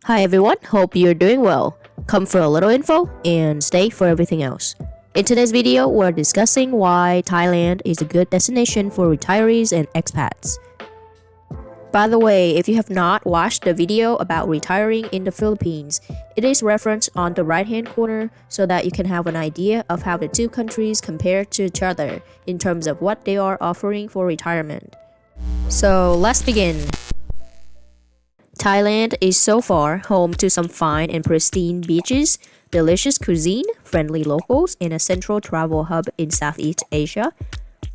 Hi everyone, hope you're doing well. Come for a little info and stay for everything else. In today's video, we're discussing why Thailand is a good destination for retirees and expats. By the way, if you have not watched the video about retiring in the Philippines, it is referenced on the right hand corner so that you can have an idea of how the two countries compare to each other in terms of what they are offering for retirement. So let's begin. Thailand is so far home to some fine and pristine beaches, delicious cuisine, friendly locals, and a central travel hub in Southeast Asia.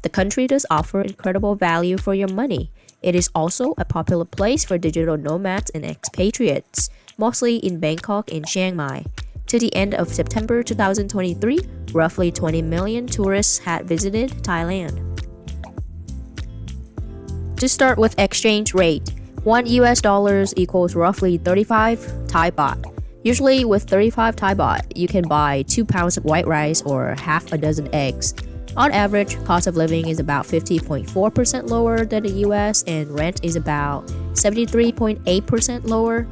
The country does offer incredible value for your money. It is also a popular place for digital nomads and expatriates, mostly in Bangkok and Chiang Mai. To the end of September 2023, roughly 20 million tourists had visited Thailand. To start with exchange rate, $1 equals roughly 35 Thai baht. Usually with 35 Thai baht, you can buy 2 pounds of white rice or half a dozen eggs. On average, cost of living is about 50.4% lower than the US and rent is about 73.8% lower.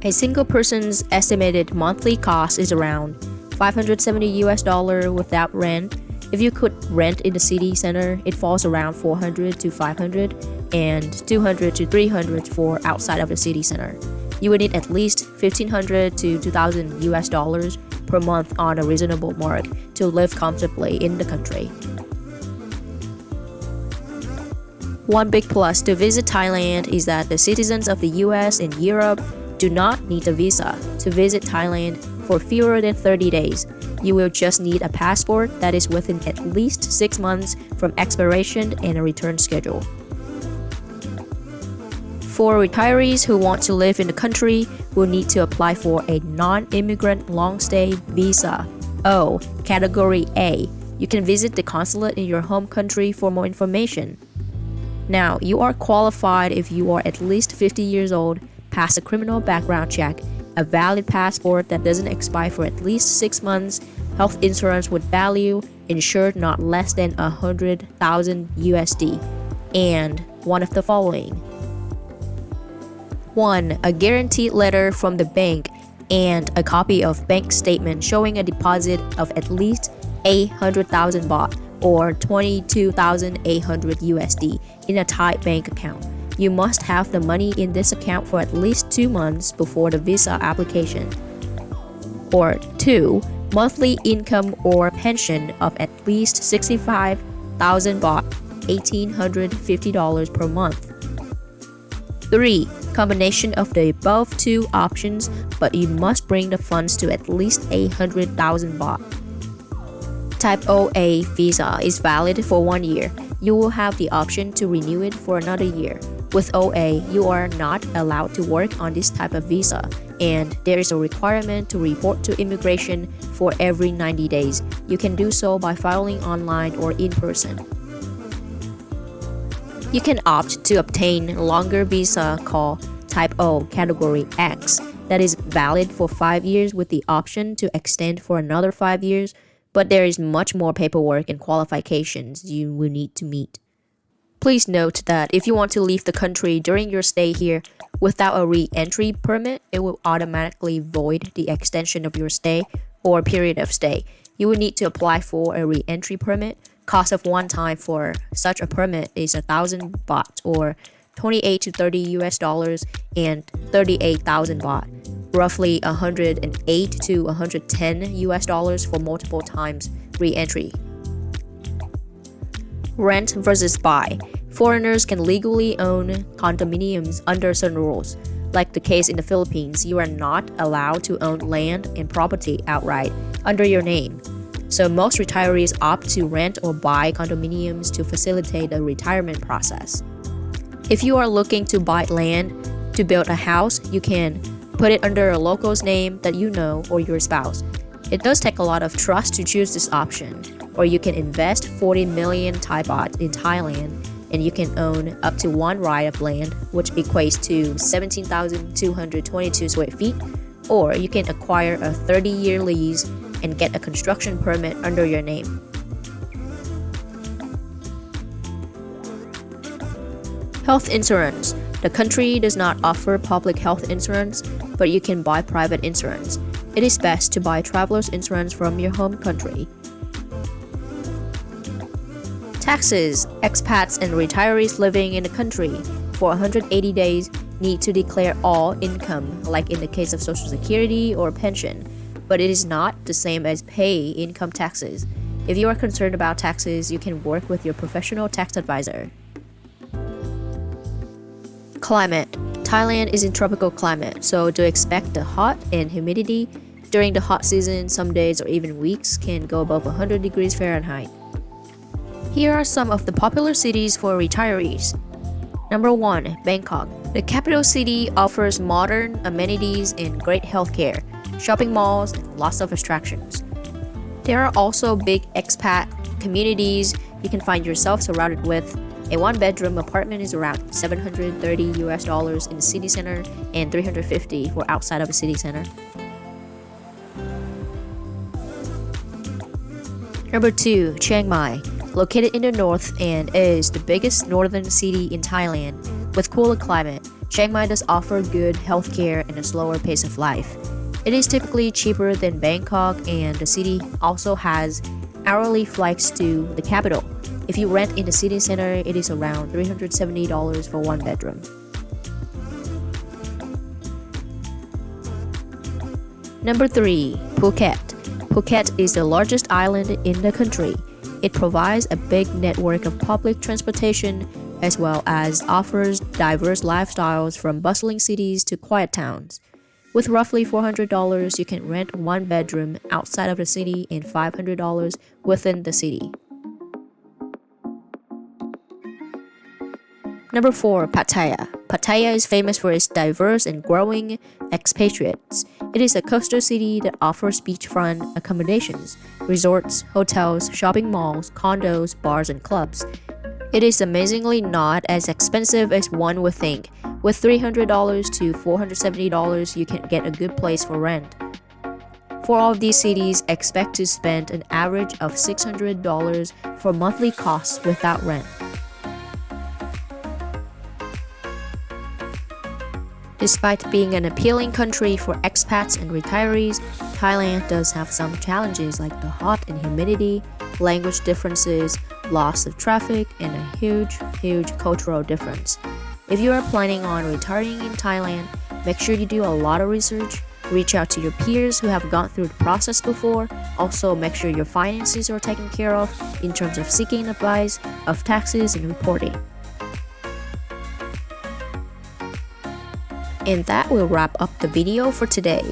A single person's estimated monthly cost is around $570 without rent. If you could rent in the city center, it falls around 400 to 500 and 200 to 300 for outside of the city center. You would need at least 1,500 to 2,000 US dollars per month on a reasonable mark to live comfortably in the country. One big plus to visit Thailand is that the citizens of the US and Europe do not need a visa to visit Thailand for fewer than 30 days. You will just need a passport that is within at least 6 months from expiration and a return schedule. For retirees who want to live in the country, will need to apply for a non-immigrant long-stay visa, O, Category A. You can visit the consulate in your home country for more information. Now, you are qualified if you are at least 50 years old, pass a criminal background check, a valid passport that doesn't expire for at least 6 months, health insurance with value, insured not less than 100,000 USD, and one of the following. 1. A guaranteed letter from the bank and a copy of bank statement showing a deposit of at least 800,000 baht or 22,800 USD in a Thai bank account. You must have the money in this account for at least 2 months before the visa application. Or 2. Monthly income or pension of at least 65,000 baht, $1,850 per month. 3. Combination of the above two options, but you must bring the funds to at least 800,000 baht. Type OA visa is valid for 1 year. You will have the option to renew it for another year. With OA, you are not allowed to work on this type of visa, and there is a requirement to report to immigration for every 90 days. You can do so by filing online or in person. You can opt to obtain longer visa called Type O Category X that is valid for 5 years with the option to extend for another 5 years, but there is much more paperwork and qualifications you will need to meet. Please note that if you want to leave the country during your stay here without a re-entry permit, it will automatically void the extension of your stay or period of stay. You will need to apply for a re-entry permit. Cost of one time for such a permit is 1,000 baht or 28 to 30 US dollars and 38,000 baht, roughly 108 to 110 US dollars for multiple times re-entry. Rent versus buy. Foreigners can legally own condominiums under certain rules. Like the case in the Philippines, you are not allowed to own land and property outright under your name. So most retirees opt to rent or buy condominiums to facilitate the retirement process. If you are looking to buy land to build a house, you can put it under a local's name that you know or your spouse. It does take a lot of trust to choose this option. Or you can invest 40 million Thai baht in Thailand and you can own up to one right of land, which equates to 17,222 square feet. Or you can acquire a 30-year lease and get a construction permit under your name. Health insurance. The country does not offer public health insurance, but you can buy private insurance. It is best to buy traveler's insurance from your home country. Taxes. Expats and retirees living in the country for 180 days need to declare all income, like in the case of Social Security or pension, but it is not the same as pay income taxes. If you are concerned about taxes, you can work with your professional tax advisor. Climate. Thailand is in tropical climate, so do expect the hot and humidity. During the hot season, some days or even weeks can go above 100 degrees Fahrenheit. Here are some of the popular cities for retirees. Number 1. Bangkok. The capital city offers modern amenities and great healthcare, shopping malls, and lots of attractions. There are also big expat communities you can find yourself surrounded with. A one-bedroom apartment is around $730 in the city center and $350 for outside of the city center. Number 2. Chiang Mai. Located in the north and is the biggest northern city in Thailand. With cooler climate, Chiang Mai does offer good healthcare and a slower pace of life. It is typically cheaper than Bangkok, and the city also has hourly flights to the capital. If you rent in the city center, it is around $370 for one bedroom. Number 3. Phuket. Phuket is the largest island in the country. It provides a big network of public transportation as well as offers diverse lifestyles from bustling cities to quiet towns. With roughly $400, you can rent one bedroom outside of the city and $500 within the city. Number 4. Pattaya. Pattaya is famous for its diverse and growing expatriates. It is a coastal city that offers beachfront accommodations, resorts, hotels, shopping malls, condos, bars, and clubs. It is amazingly not as expensive as one would think. With $300 to $470, you can get a good place for rent. For all of these cities, expect to spend an average of $600 for monthly costs without rent. Despite being an appealing country for expats and retirees, Thailand does have some challenges like the hot and humidity, language differences, loss of traffic, and a huge cultural difference. If you are planning on retiring in Thailand, make sure you do a lot of research, reach out to your peers who have gone through the process before, also make sure your finances are taken care of in terms of seeking advice, of taxes, and reporting. And that will wrap up the video for today.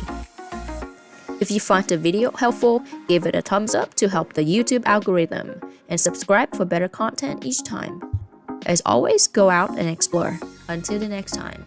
If you find the video helpful, give it a thumbs up to help the YouTube algorithm, and subscribe for better content each time. As always, go out and explore. Until the next time.